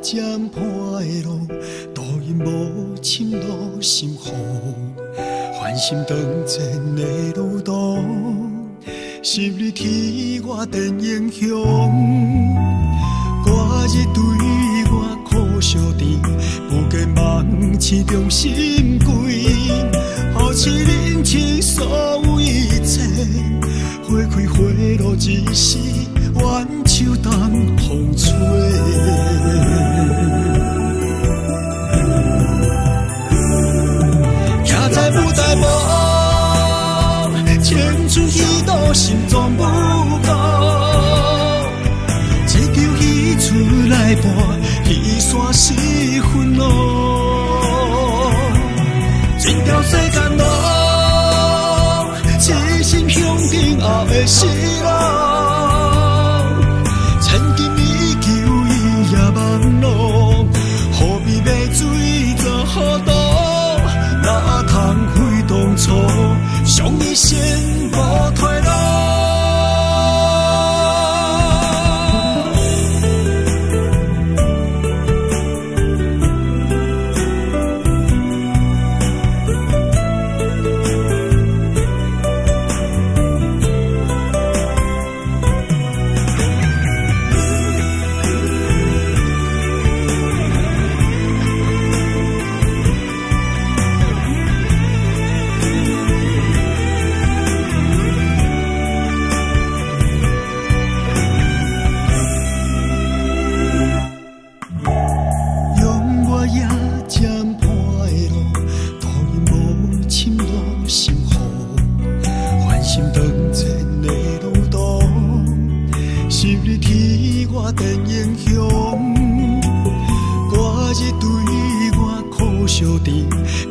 渐破的路，度因无深路心雨，繁星长前的路途，是你替我电英雄。歌日对我苦相甜，不计梦痴中心归，好似人生所有一切，花开花落一时，冤手等风吹。徛在舞台幕，青春戏都心中不够，这球戏出来伴，戏线是分路，这条世间路，一心向顶后的是路，千金已求伊也望路，何必要水做好渡？哪通非当初，上一线无退路。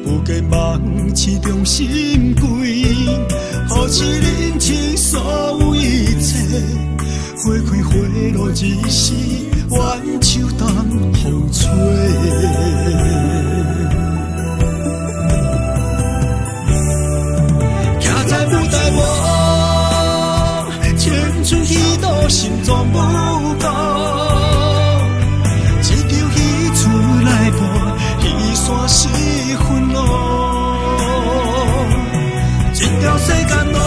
不计梦痴中心归，好似人生所有一切，花开花落一时，冤手等风吹。徛在舞台幕，青春戏都心中不够，这球戏出来伴，戏线是分路，这条世间路，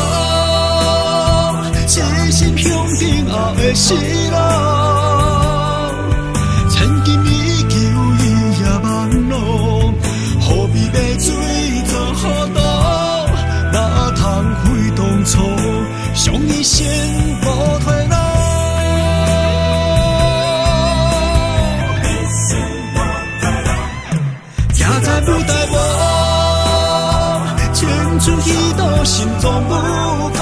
一心向顶后的是路，千金已求伊也望路，何必要水做好渡？哪通非当初，上一线无退路。徛在舞台幕，青春戏都心中不够，